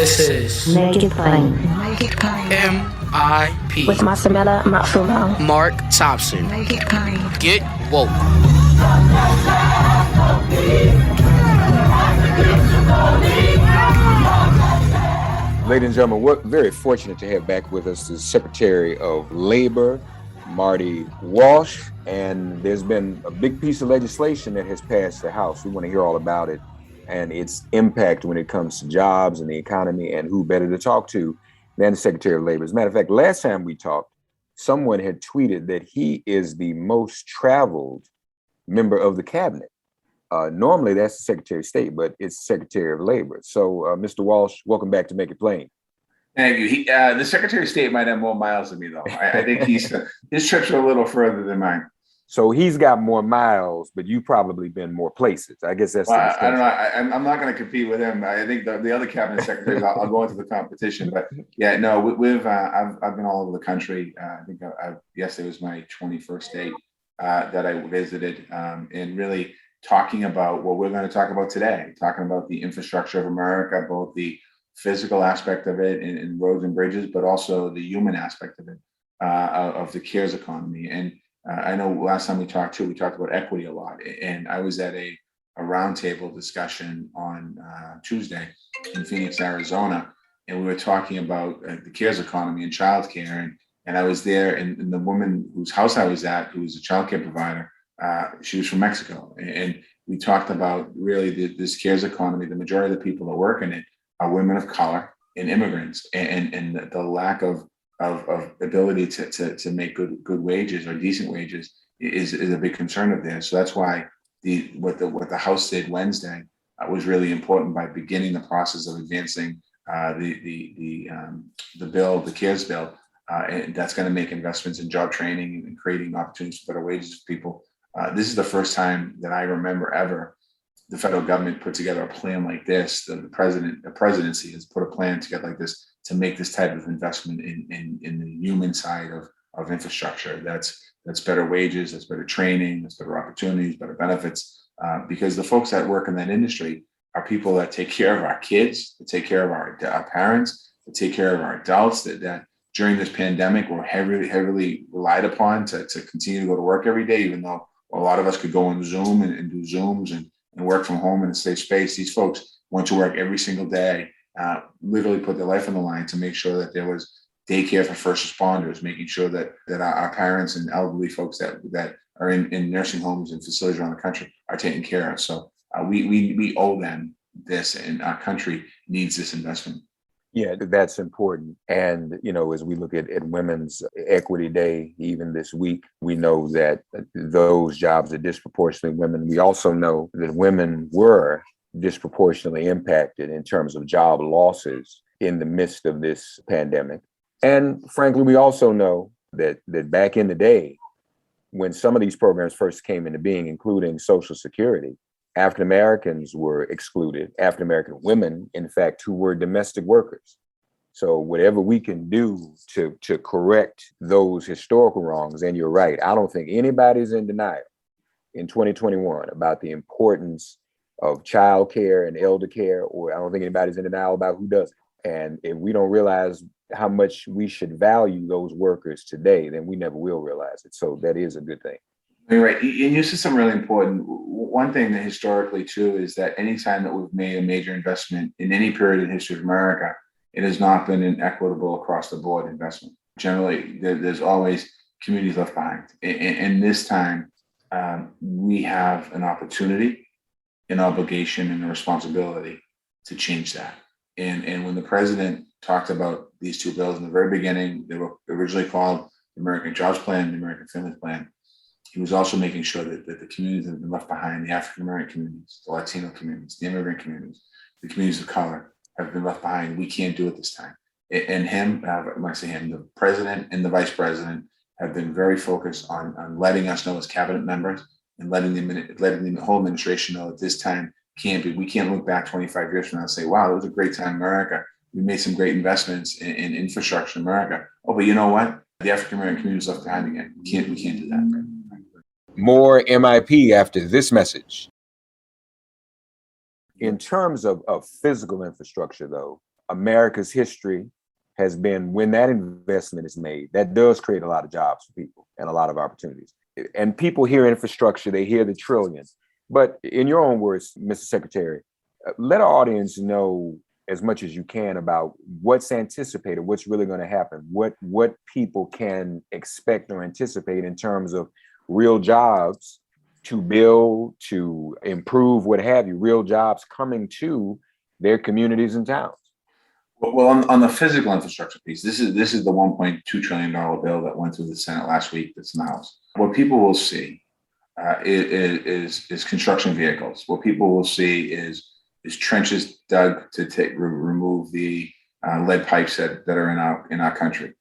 This is Make It Plain. MIP With Masamela Matfumo. Mark Thompson. Make it plain. Get woke. Ladies and gentlemen, we're very fortunate to have back with us the Secretary of Labor, Marty Walsh, and there's been a big piece of legislation that has passed the House. We want to hear all about it and its impact when it comes to jobs and the economy, and who better to talk to than the Secretary of Labor. As a matter of fact, last time we talked, someone had tweeted that he is the most traveled member of the cabinet. Normally that's the Secretary of State, but it's Secretary of Labor. So, Mr. Walsh, welcome back to Make It Plain. Thank you. The Secretary of State might have more miles than me, though. I think his trips are a little further than mine. So he's got more miles, but you've probably been more places. I guess that's. Well, I don't know. I'm not going to compete with him. I think the other cabinet secretaries, I'll go into the competition. But yeah, no, I've been all over the country. I think yesterday was my 21st day that I visited, and really talking about what we're going to talk about today, talking about the infrastructure of America, both the physical aspect of it in roads and bridges, but also the human aspect of it, of the cares economy. And I know last time we talked about equity a lot. And I was at a roundtable discussion on Tuesday in Phoenix, Arizona, and we were talking about the cares economy and childcare. And I was there, and the woman whose house I was at, who was a childcare provider, she was from Mexico. And we talked about really this cares economy. The majority of the people that work in it are women of color and immigrants, and the lack of ability to make good wages or decent wages is a big concern of theirs. So that's why what the House did Wednesday was really important by beginning the process of advancing the bill, the CARES bill, and that's going to make investments in job training and creating opportunities for better wages for people. This is the first time that I remember ever the federal government put together a plan like this. The presidency has put a plan together like this to make this type of investment in the human side of infrastructure. That's better wages, that's better training, that's better opportunities, better benefits. Because the folks that work in that industry are people that take care of our kids, that take care of our parents, that take care of our adults, that during this pandemic were heavily relied upon to continue to go to work every day, even though a lot of us could go on Zoom and do Zooms and work from home in a safe space. These folks went to work every single day, literally put their life on the line to make sure that there was daycare for first responders, making sure that our parents and elderly folks that are in nursing homes and facilities around the country are taken care of. So we owe them this, and our country needs this investment. Yeah, that's important. And, as we look at Women's Equity Day, even this week, we know that those jobs are disproportionately women. We also know that women were disproportionately impacted in terms of job losses in the midst of this pandemic. And frankly, we also know that back in the day, when some of these programs first came into being, including Social Security, African Americans were excluded, African American women, in fact, who were domestic workers. So whatever we can do to correct those historical wrongs, and you're right, I don't think anybody's in denial in 2021 about the importance of child care and elder care, or I don't think anybody's in denial about who does it. And if we don't realize how much we should value those workers today, then we never will realize it. So that is a good thing. You're right. And you said something really important. One thing that historically, too, is that anytime that we've made a major investment in any period in history of America, it has not been an equitable across the board investment. Generally, there's always communities left behind. And this time, we have an opportunity, an obligation, and a responsibility to change that. And when the president talked about these two bills in the very beginning, they were originally called the American Jobs Plan, the American Family Plan. He was also making sure that the communities that have been left behind, the African American communities, the Latino communities, the immigrant communities, the communities of color have been left behind. We can't do it this time. And when I say him, the president and the vice president have been very focused on letting us know as cabinet members and letting the whole administration know that this time we can't look back 25 years from now and say, wow, it was a great time in America. We made some great investments in infrastructure in America. Oh, but you know what? The African American community is left behind again. We can't do that. More MIP after this message. In terms of physical infrastructure, though, America's history has been when that investment is made, that does create a lot of jobs for people and a lot of opportunities. And people hear infrastructure, they hear the trillions. But in your own words, Mr. Secretary, let our audience know as much as you can about what's anticipated, what's really going to happen, what people can expect or anticipate in terms of real jobs to build, to improve, what have you, real jobs coming to their communities and towns. Well, on the physical infrastructure piece, this is the $1.2 trillion bill that went through the Senate last week. That's in the House. What people will see is construction vehicles. What people will see is trenches dug to remove the lead pipes that are in our country.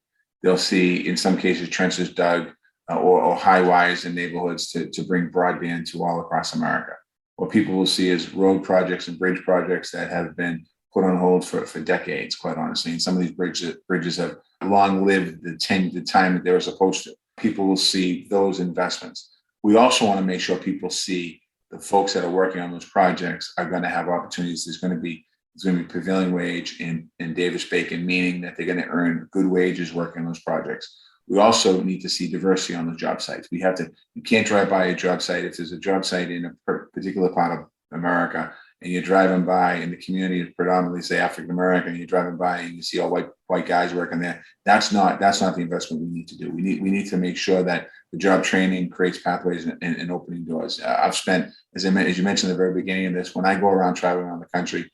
They'll see, in some cases, trenches dug or high wires in neighborhoods to bring broadband to all across America. What people will see is road projects and bridge projects that have been put on hold for decades, quite honestly. And some of these bridges have long lived the time that they were supposed to. People will see those investments. We also want to make sure people see the folks that are working on those projects are going to have opportunities. There's going to be prevailing wage in Davis-Bacon, meaning that they're going to earn good wages working on those projects. We also need to see diversity on those job sites. You can't drive by a job site. If there's a job site in a particular part of America and you're driving by and the community is predominantly, say, African American, and you're driving by and you see all white guys working there, that's not the investment we need to do. We need to make sure that the job training creates pathways and opening doors. I've spent, as you mentioned at the very beginning of this, when I go around traveling around the country,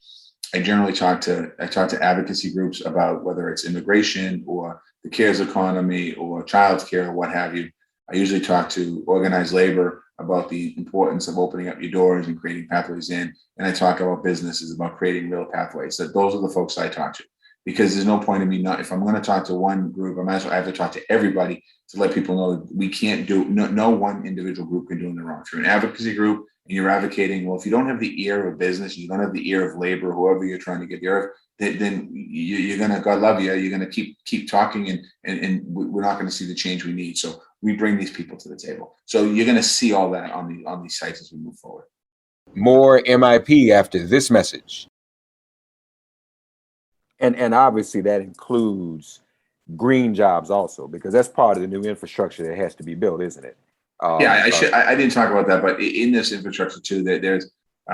I generally talk to advocacy groups about whether it's immigration or the cares economy or child care or what have you. I usually talk to organized labor about the importance of opening up your doors and creating pathways in. And I talk about businesses about creating real pathways. So those are the folks I talk to, because there's no point in me not, if I'm going to talk to one group, I have to talk to everybody to let people know that we can't do, no one individual group can do it on their own. If you're an advocacy group and you're advocating, well, if you don't have the ear of business, you don't have the ear of labor, whoever you're trying to get the ear of, then you're going to, God love you, you're going to keep talking and we're not going to see the change we need. So we bring these people to the table. So you're going to see all that on these sites as we move forward. More MIP after this message. And obviously that includes green jobs also, because that's part of the new infrastructure that has to be built, isn't it? I didn't talk about that, but in this infrastructure too, that there's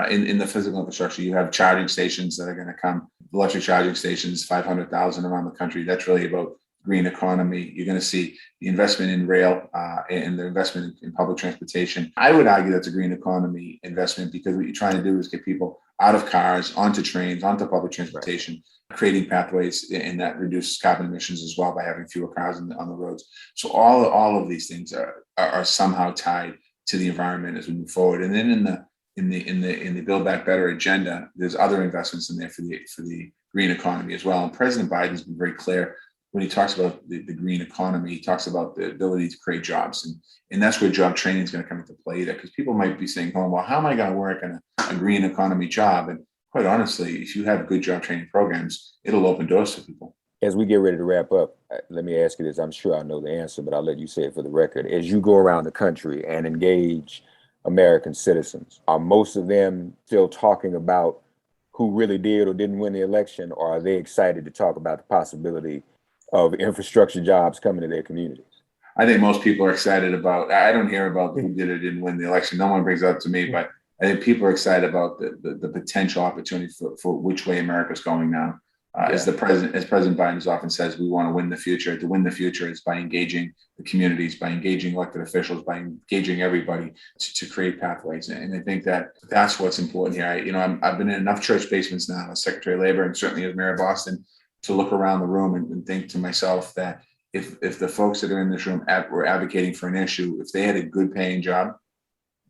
in the physical infrastructure, you have charging stations that are going to come, electric charging stations, 500,000 around the country. That's really about green economy. You're going to see the investment in rail and the investment in public transportation. I would argue that's a green economy investment, because what you're trying to do is get people out of cars, onto trains, onto public transportation, creating pathways, and that reduces carbon emissions as well by having fewer cars on the roads. So all of these things are somehow tied to the environment as we move forward. And then in the Build Back Better agenda, there's other investments in there for the green economy as well. And President Biden's been very clear when he talks about the green economy. He talks about the ability to create jobs, and that's where job training is going to come into play there, because people might be saying, oh, well, how am I going to work in a green economy job? And quite honestly, if you have good job training programs, it'll open doors for people. As we get ready to wrap up, let me ask you this. I'm sure I know the answer, but I'll let you say it for the record. As you go around the country and engage American citizens, are most of them still talking about who really did or didn't win the election, or are they excited to talk about the possibility of infrastructure jobs coming to their communities? I think most people are excited about, I don't hear about who did or didn't win the election. No one brings it up to me, but I think people are excited about the potential opportunity for which way America's going now. As President Biden often says, we want to win the future. To win the future is by engaging the communities, by engaging elected officials, by engaging everybody to create pathways. And I think that's what's important here. I've been in enough church basements now as Secretary of Labor and certainly as Mayor of Boston to look around the room and think to myself that if the folks that are in this room were advocating for an issue, if they had a good paying job,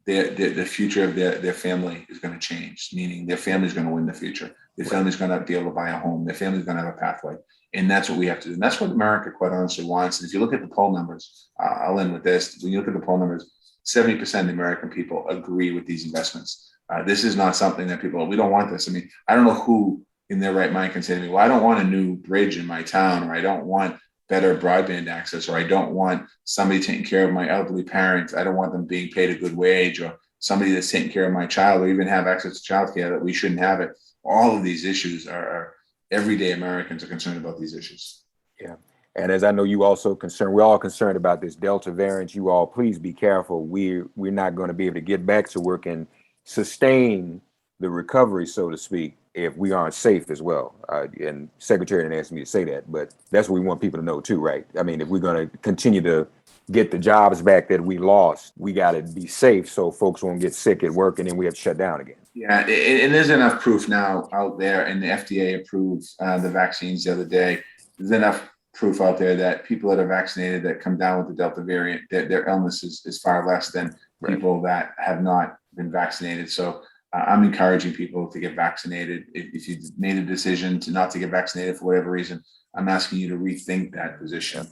the future of their family is going to change, meaning their family is going to win the future. Their family is going to be able to buy a home. Their family is going to have a pathway. And that's what we have to do. And that's what America, quite honestly, wants. And if you look at the poll numbers, I'll end with this. When you look at the poll numbers, 70% of the American people agree with these investments. This is not something that we don't want this. I mean, I don't know who in their right mind can say to me, well, I don't want a new bridge in my town, or I don't want better broadband access, or I don't want somebody taking care of my elderly parents. I don't want them being paid a good wage, or somebody that's taking care of my child, or even have access to childcare that we shouldn't have it. All of these issues are everyday Americans are concerned about these issues. Yeah. And as I know you also concerned, we're all concerned about this Delta variant. You all, please be careful. We're not going to be able to get back to work and sustain the recovery, so to speak, if we aren't safe as well. And Secretary didn't ask me to say that, but that's what we want people to know too, right? I mean, if we're going to continue to get the jobs back that we lost, we got to be safe so folks won't get sick at work and then we have to shut down again. Yeah, it is enough proof now out there, and the FDA approved the vaccines the other day. There's enough proof out there that people that are vaccinated that come down with the Delta variant, their illness is far less than people that have not been vaccinated. So I'm encouraging people to get vaccinated. If you made a decision to get vaccinated for whatever reason, I'm asking you to rethink that position.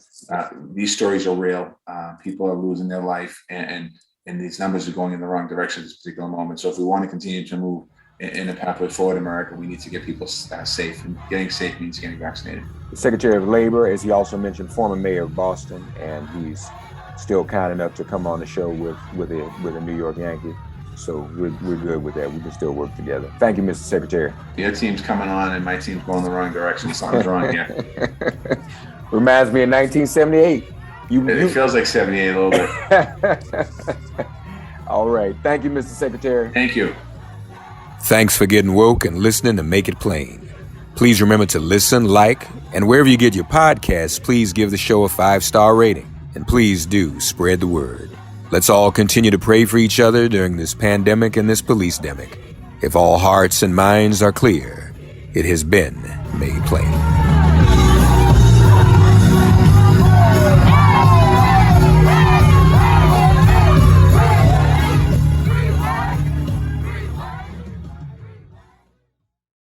These stories are real. People are losing their life, and these numbers are going in the wrong direction at this particular moment. So if we want to continue to move in a pathway forward in America, we need to get people safe, and getting safe means getting vaccinated. The Secretary of Labor, as he also mentioned, former mayor of Boston, and he's still kind enough to come on the show with a New York Yankee. So we're good with that. We can still work together. Thank you, Mr. Secretary. Your team's coming on and my team's going the wrong direction. Something's wrong here. Reminds me of 1978. It feels like 78 a little bit. All right. Thank you, Mr. Secretary. Thank you. Thanks for getting woke and listening to Make It Plain. Please remember to listen, like, and wherever you get your podcasts, please give the show a 5-star rating. And please do spread the word. Let's all continue to pray for each other during this pandemic and this police-demic. If all hearts and minds are clear, it has been made plain.